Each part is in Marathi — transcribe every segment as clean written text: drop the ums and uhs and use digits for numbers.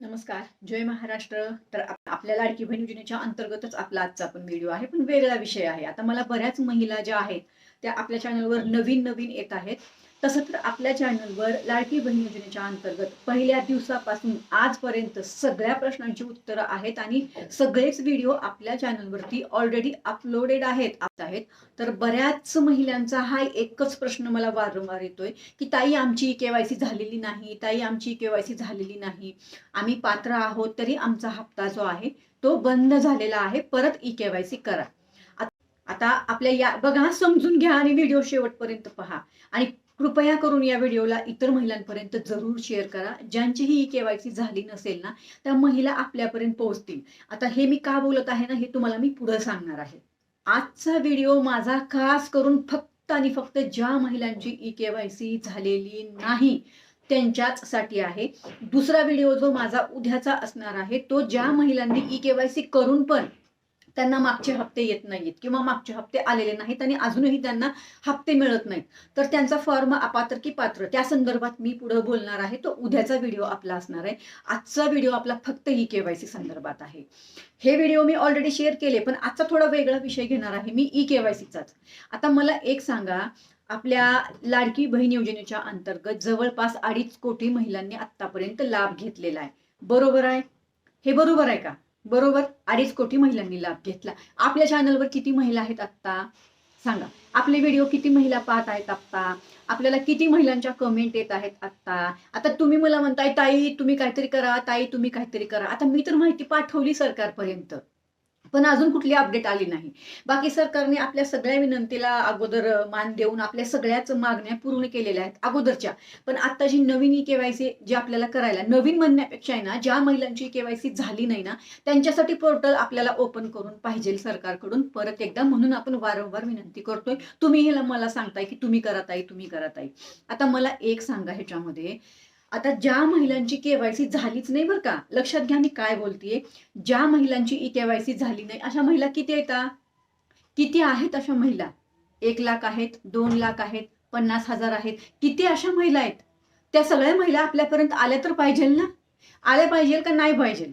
नमस्कार. जय महाराष्ट्र. तर आपल्या लाडकी बहीण योजनेच्या अंतर्गतच आपला आजचा पण व्हिडिओ आहे, पण वेगळा विषय आहे. आता मला बऱ्याच महिला ज्या आहेत, त्या आपल्या चॅनलवर नवीन-नवीन येत आहेत. तसं तर आपल्या चॅनलवर लाडकी बहीण योजनेच्या अंतर्गत पहिल्या दिवसापासून आजपर्यंत सगळ्या प्रश्नांची उत्तरं आहेत आणि सगळेच व्हिडिओ आपल्या चॅनलवरती ऑलरेडी अपलोडेड आहेत. तर बऱ्याच महिलांचा हा एकच प्रश्न मला वारंवार येतोय, की ताई आमची के-वाय-सी झालेली नाही, ताई आमची के-वाय-सी झालेली नाही. आम्ही पात्र आहोत तरी आमचा हप्ता जो आहे तो बंद झालेला आहे. परत ई-के-वाय-सी करा. आता आपल्या या बघा, समजून घ्या आणि व्हिडिओ शेवटपर्यंत पहा आणि कृपया करून या व्हिडिओला इतर महिलांपर्यंत जरूर शेअर करा. ज्यांचीही ई-के-वाय-सी झाली नसेल ना, त्या महिला आपल्यापर्यंत पोहोचतील. आता हे मी का बोलत आहे ना, हे तुम्हाला मी पुढे सांगणार आहे. आजचा व्हिडिओ माझा खास करून फक्त आणि फक्त ज्या महिलांची ई-के-वाय-सी झालेली नाही त्यांच्याचसाठी आहे. दुसरा व्हिडिओ जो माझा उद्याचा असणार आहे, तो ज्या महिलांनी ई-के-वाय-सी करून पण त्यांना मागचे हप्ते येत नाहीत किंवा मागचे हप्ते आलेले नाहीत आणि अजूनही त्यांना हप्ते मिळत नाहीत, तर त्यांचा फॉर्म अपात्र की पात्र त्या संदर्भात मी पुढे बोलणार आहे. तो उद्याचा व्हिडिओ आपला असणार आहे. आजचा व्हिडिओ आपला फक्त ई-के-वाय-सी संदर्भात आहे. हे व्हिडिओ मी ऑलरेडी शेअर केले, पण आजचा थोडा वेगळा विषय घेणार आहे मी, ई-के-वाय-सीचाच. आता मला एक सांगा, आपल्या लाडकी बहीण योजनेच्या अंतर्गत जवळपास 2.5 कोटी महिलांनी आतापर्यंत लाभ घेतलेला आहे. बरोबर आहे? हे बरोबर आहे का? बरोबर. 2.5 कोटी महिलांनी लाभ घेतला. आपल्या चॅनलवर किती महिला आहेत आत्ता? सांगा. आपले व्हिडिओ किती महिला पाहत आहेत आत्ता? आपल्याला किती महिलांच्या कमेंट येत आहेत आत्ता? आता तुम्ही मला म्हणताय, ताई तुम्ही काहीतरी करा, ताई तुम्ही काहीतरी करा. आता मी तर माहिती पाठवली सरकारपर्यंत, पण अजून कुठली अपडेट आली नाही. बाकी सरकारने आपल्या सगळ्या विनंतीला अगोदर मान देऊन आपल्या सगळ्याच मागण्या पूर्ण केलेल्या आहेत अगोदरच्या. पण आता जी नवीन ई-के-वाय-सी जी आपल्याला करायला, नवीन म्हणण्यापेक्षा आहे ना, ज्या महिलांची के-वाय-सी झाली नाही ना, त्यांच्यासाठी पोर्टल आपल्याला ओपन करून पाहिजे सरकारकडून परत एकदा. म्हणून आपण वारंवार विनंती करतोय. तुम्ही मला सांगताय की तुम्ही करा ताई, तुम्ही करा ताई. आता मला एक सांगा ह्याच्यामध्ये, आता ज्या महिलांची के-वाय-सी झालीच नाही, बरं का, लक्षात घ्या मी काय बोलतेय. ज्या महिलांची ई-के-वाय-सी झाली नाही अशा महिला किती येतात? किती आहेत अशा महिला? 1,00,000 आहेत, 2,00,000 आहेत, 50,000 आहेत. किती अशा महिला आहेत? त्या सगळ्या महिला आपल्यापर्यंत आल्या तर पाहिजे ना? आल्या पाहिजे का नाही पाहिजे?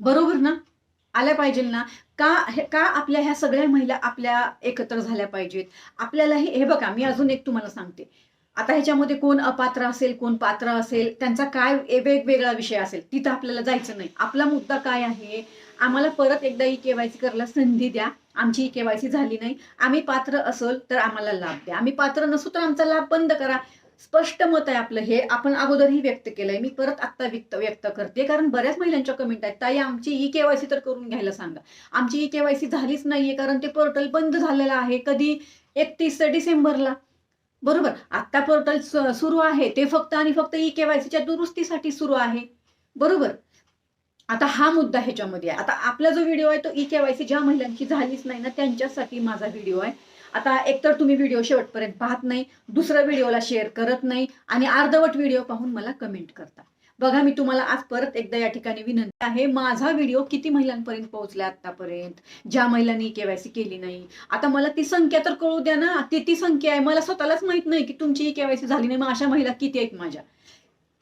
बरोबर ना? आल्या पाहिजे ना? का आपल्या ह्या सगळ्या महिला आपल्या एकत्र झाल्या पाहिजेत? आपल्यालाही हे बघा, मी अजून एक तुम्हाला सांगते. आता ह्याच्यामध्ये कोण अपात्र असेल, कोण पात्र असेल, त्यांचा काय वेगवेगळा विषय असेल, तिथं आपल्याला जायचं नाही. आपला मुद्दा काय आहे? आम्हाला परत एकदा ई-के-वाय-सी करायला संधी द्या. आमची ई-के-वाय-सी झाली नाही. आम्ही पात्र असेल तर आम्हाला लाभ द्या. आम्ही पात्र नसू तर आमचा लाभ बंद करा. स्पष्ट मत आहे आपलं. हे आपण अगोदरही व्यक्त केलंय. मी परत आत्ता व्यक्त करते, कारण बऱ्याच महिलांच्या कमेंट आहेत, ताई आमची ई-के-वाय-सी तर करून घ्यायला सांगा. आमची ई-के-वाय-सी झालीच नाहीये, कारण ते पोर्टल बंद झालेलं आहे. कधी? 31 डिसेंबरला. बरोबर. आता पोर्टल सुरू आहे, ते फक्त आणि फक्त ई-के-वाय-सीच्या दुरुस्तीसाठी सुरू आहे. बरोबर. आता हा मुद्दा ह्याच्यामध्ये आहे. आता आपला जो व्हिडिओ आहे तो ई-के-वाय-सी ज्या महिलांची झालीच नाही ना, त्यांच्यासाठी माझा व्हिडिओ आहे. आता एकतर तुम्ही व्हिडिओ शेवटपर्यंत पाहत नाही, दुसऱ्या व्हिडिओला शेअर करत नाही आणि अर्धवट व्हिडिओ पाहून मला कमेंट करता. बघा, मी तुम्हाला आज परत एकदा या ठिकाणी विनंती आहे, माझा व्हिडिओ किती महिलांपर्यंत पोहोचला आतापर्यंत, ज्या महिलांनी ई-के-वाय-सी केली नाही. आता मला ती संख्या तर कळू द्या ना. ती संख्या आहे. मला स्वतःलाच माहित नाही की तुमची ई-के-वाय-सी झाली नाही. मग अशा महिला किती आहेत माझ्या?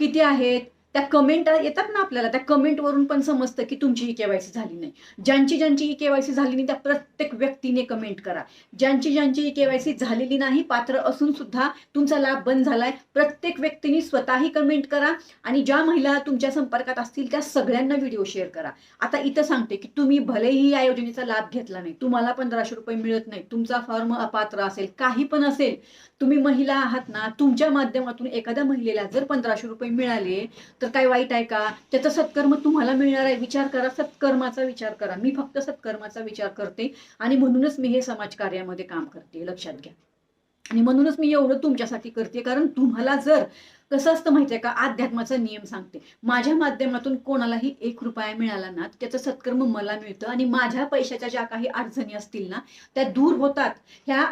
किती आहेत? त्या कमेंट येतात ना आपल्याला, त्या कमेंटवरून पण समजतं की तुमची ई-के-वाय-सी झाली नाही. ज्यांची ई-के-वाय-सी झाली नाही त्या प्रत्येक व्यक्तीने कमेंट करा. ज्यांची ई-के-वाय-सी झालेली नाही, पात्र असून सुद्धा तुमचा लाभ बंद झालाय, प्रत्येक व्यक्तीने स्वतःही कमेंट करा आणि ज्या महिला तुमच्या संपर्कात असतील त्या सगळ्यांना व्हिडिओ शेअर करा. आता इथं सांगते की तुम्ही भलेही या योजनेचा लाभ घेतला नाही, तुम्हाला 1,500 रुपये मिळत नाही, तुमचा फॉर्म अपात्र असेल, काही पण असेल, तुम्ही महिला आहात ना, तुमच्या माध्यमातून एखाद्या महिलेला जर 1,500 रुपये मिळाले तर काय वाईट आहे का? त्याचा सत्कर्म तुम्हाला मिळणार आहे. विचार करा, सत्कर्माचा विचार करा. मी फक्त सत्कर्माचा विचार करते आणि म्हणूनच मी हे समाजकार्यामध्ये काम करते, लक्षात घ्या. आणि म्हणूनच मी एवढं तुमच्यासाठी करते, कारण तुम्हाला जर कसं असतं माहितीये का, अध्यात्माचा नियम सांगते, माझ्या माध्यमातून कोणालाही 1 रुपया मिळाला ना, त्याचं सत्कर्म मला मिळतं आणि माझ्या पैशाच्या ज्या काही अडचणी असतील ना, त्या दूर होतात. ह्या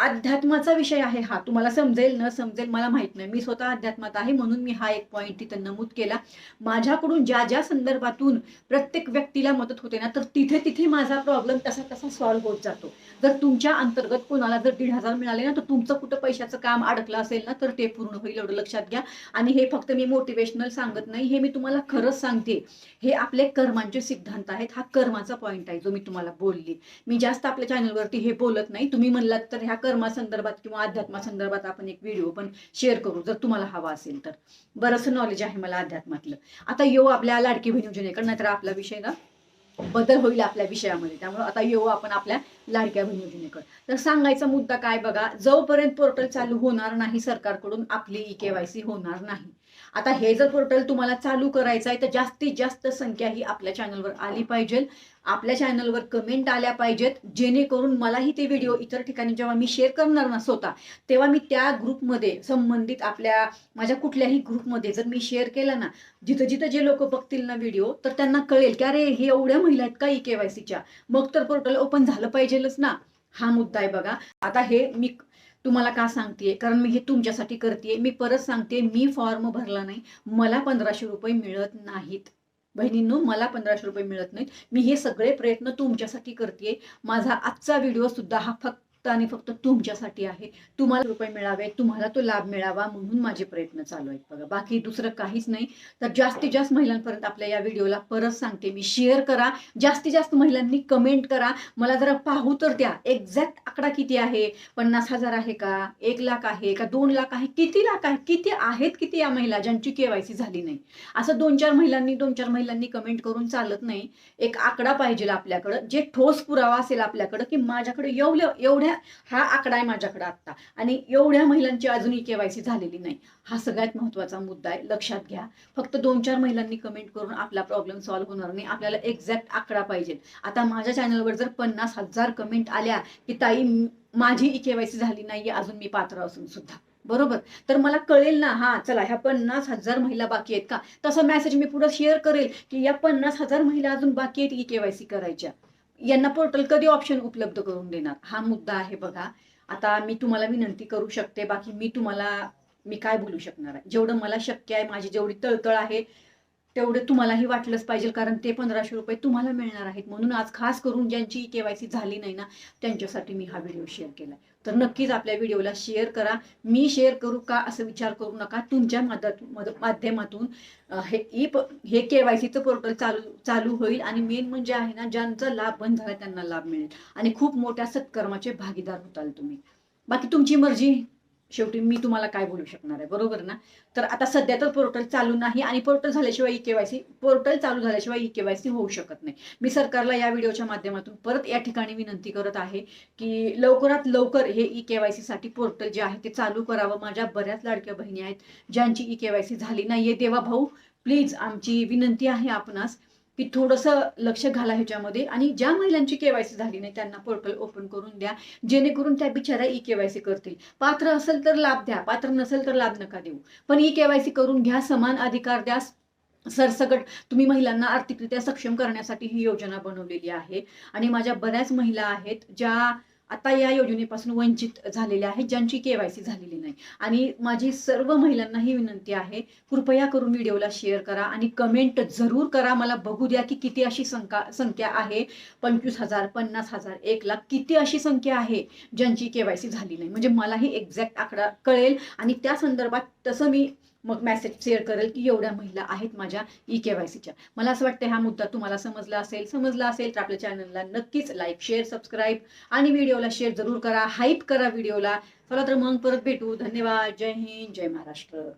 अध्यात्माचा विषय आहे हा. तुम्हाला समजेल न समजेल मला माहित नाही. मी स्वतः अध्यात्मात आहे म्हणून मी हा एक पॉईंट तिथं नमूद केला. माझ्याकडून ज्या ज्या संदर्भातून प्रत्येक व्यक्तीला मदत होते ना, तर तिथे तिथे माझा प्रॉब्लेम तसा तसा सॉल्व्ह होत जातो. जर तुमच्या अंतर्गत कोणाला जर 1,500 मिळाले ना, तर तुमचं कुठं पैशाचं काम अडकलं असेल ना, तर ते पूर्ण होईल एवढं लक्षात घ्या. आणि हे फक्त मी मोटिवेशनल सांगत नाही, हे मी तुम्हाला खरंच सांगते. हे आपले कर्मांचे सिद्धांत आहेत. हा कर्माचा पॉईंट आहे जो मी तुम्हाला बोलली. मी जास्त आपल्या चॅनलवरती हे बोलत नाही. तुम्ही म्हणलात तर ह्या कर्मासंदर्भात किंवा अध्यात्मासंदर्भात आपण एक व्हिडिओ पण शेअर करू जर तुम्हाला हवा असेल तर. बरंचसं नॉलेज आहे मला अध्यात्मातलं. आता येऊ आपल्या लाडकी बहीण योजनेकडे, नाहीतर आपला विषय ना बदल होईल आपल्या विषयामध्ये. त्यामुळे आता येऊ आपण आपल्या लाडक्या बहीण योजनेकडे. तर सांगायचा मुद्दा काय बघा, जोपर्यंत पोर्टल चालू होणार नाही सरकारकडून आपली ई-केवायसी होणार नाही. आता हे जर पोर्टल तुम्हाला चालू करायचं आहे तर जास्तीत जास्त संख्या ही आपल्या चॅनलवर आली पाहिजे. आपल्या चॅनलवर कमेंट आल्या पाहिजेत, जेणेकरून मलाही ते व्हिडिओ इतर ठिकाणी जेव्हा मी शेअर करणार ना स्वतः, तेव्हा मी त्या ग्रुपमध्ये संबंधित आपल्या माझ्या कुठल्याही ग्रुपमध्ये जर मी शेअर केला ना, जिथं जिथं जे लोक बघतील ना व्हिडिओ, तर त्यांना कळेल की अरे हे एवढ्या महिला आहेत का ई-केवायसीच्या, मग तर पोर्टल ओपन झालं पाहिजेलच ना. हा मुद्दा आहे बघा. आता हे मी तुम्हाला का सांगतेय, कारण मी हे तुमच्यासाठी करतेय. मी परत सांगते, मी फॉर्म भरला नाही, मला 1,500 रुपये मिळत नाहीत. बहिणींनो, मला 1,500 रुपये मिळत नाहीत. मी हे सगळे प्रयत्न तुमच्यासाठी करतेय. माझा आजचा व्हिडिओ सुद्धा हा फक्त आणि फक्त तुमच्यासाठी आहे. तुम्हाला रुपये मिळावे, तुम्हाला तो लाभ मिळावा म्हणून माझे प्रयत्न चालू आहेत बघा. बाकी दुसरं काहीच नाही. तर जास्तीत जास्त महिलांपर्यंत आपल्या या व्हिडिओला परत सांगते मी, शेअर करा. जास्तीत जास्त महिलांनी कमेंट करा. मला जरा पाहू तर द्या एक्झॅक्ट आकडा किती आहे. 50,000 आहे का, 1,00,000 आहे का, 2,00,000 आहे, किती लाख आहे, किती आहेत, किती या महिला ज्यांची केवायसी झाली नाही. असं 2-4 महिलांनी कमेंट करून चालत नाही. एक आकडा पाहिजे आपल्याकडं, जे ठोस पुरावा असेल आपल्याकडं की माझ्याकडे एवढ्या हा आकडा आहे माझ्याकडे आता, आणि एवढ्या महिलांची अजूनही केवायसी झालेली नाही. हा सगळ्यात महत्वाचा मुद्दा आहे, लक्षात घ्या. फक्त 2-4 महिलांनी कमेंट करून आपला प्रॉब्लेम सॉल्व्ह होणार नाही. आपल्याला एक्झॅक्ट आकडा पाहिजे. आता माझ्या चॅनलवर जर 50,000 कमेंट आल्या की ताई माझी ई-केवायसी झाली नाहीये अजून मी पात्र असून सुद्धा, बरोबर, तर मला कळेल ना, हा चला ह्या 50,000 महिला बाकी आहेत का. तसा मेसेज मी पुढे शेअर करेल की या 50,000 महिला अजून बाकी आहेत ई-केवायसी करायच्या. यांना पोर्टल कधी ऑप्शन उपलब्ध करून देणार, हा मुद्दा आहे बघा. आता मी तुम्हाला विनंती करू शकते, बाकी मी काय बोलू शकणार आहे. जेवढं मला शक्य आहे, माझी जेवढी तळतळ आहे तेवढे तुम्हालाही वाटलंच पाहिजे, कारण ते 1,500 रुपये तुम्हाला मिळणार आहेत. म्हणून आज खास करून ज्यांची केवायसी झाली नाही ना, त्यांच्यासाठी मी हा व्हिडिओ शेअर केलाय. तर नक्कीच आपल्या व्हिडिओला शेअर करा. मी शेअर करू का असं विचार करू नका. तुमच्या माध्यमातून हे केवायसीचं पोर्टल चालू होईल, आणि मेन म्हणजे आहे ना, ज्यांचा लाभ बंद झाला त्यांना लाभ मिळेल, आणि खूप मोठ्या सत्कर्माचे भागीदार होताल तुम्ही. बाकी तुमची मर्जी. शेवटी मी तुम्हाला काय बोलू शकणार आहे, बरोबर ना. तर आता सध्या तर पोर्टल चालू नाही, आणि पोर्टल चालू झाल्याशिवाय ई केवायसी होऊ शकत नाही. मी सरकारला या व्हिडिओच्या माध्यमातून परत या ठिकाणी विनंती करत आहे की लवकरात लवकर हे ई केवायसी साठी पोर्टल जे आहे ते चालू करावं. माझ्या बऱ्याच लाडक्या बहिणी आहेत ज्यांची ई केवायसी झाली नाहीये. देवा भाऊ, प्लीज आमची विनंती आहे आपणास की थोडंसं लक्ष घाला ह्याच्यामध्ये, आणि ज्या महिलांची केवायसी झाली नाही त्यांना पोर्टल ओपन करून द्या, जेणेकरून त्या बिचारा ई केवायसी करतील. पात्र असेल तर लाभ द्या, पात्र नसेल तर लाभ नका देऊ, पण ई केवायसी करून घ्या. समान अधिकार द्या. सरसकट तुम्ही महिलांना आर्थिकरित्या सक्षम करण्यासाठी ही योजना बनवलेली आहे. आणि माझ्या बऱ्याच महिला आहेत ज्या आता या योजनेपासून वंचित झालेल्या आहेत, ज्यांची केवायसी झालेली नाही. आणि माझी सर्व महिलांना ही विनंती आहे, कृपया करून व्हिडिओला शेअर करा आणि कमेंट जरूर करा. मला बघू द्या की किती अशी संख्या आहे. 25,000, 50,000, 1,00,000, किती अशी संख्या आहे ज्यांची केवायसी झाली नाही. म्हणजे मलाही एक्झॅक्ट आकडा कळेल, आणि त्या संदर्भात तसं मी मग मेसेज शेअर करेल की एवढ्या महिला आहेत माझ्या ई केवायसीच्या. मला असं वाटतं हा मुद्दा तुम्हाला समजला असेल तर आपल्या चॅनलला नक्कीच लाईक, शेअर, सबस्क्राईब आणि व्हिडिओला शेअर जरूर करा. हाईप करा व्हिडिओला. चला तर मग परत भेटू. धन्यवाद. जय हिंद, जय महाराष्ट्र.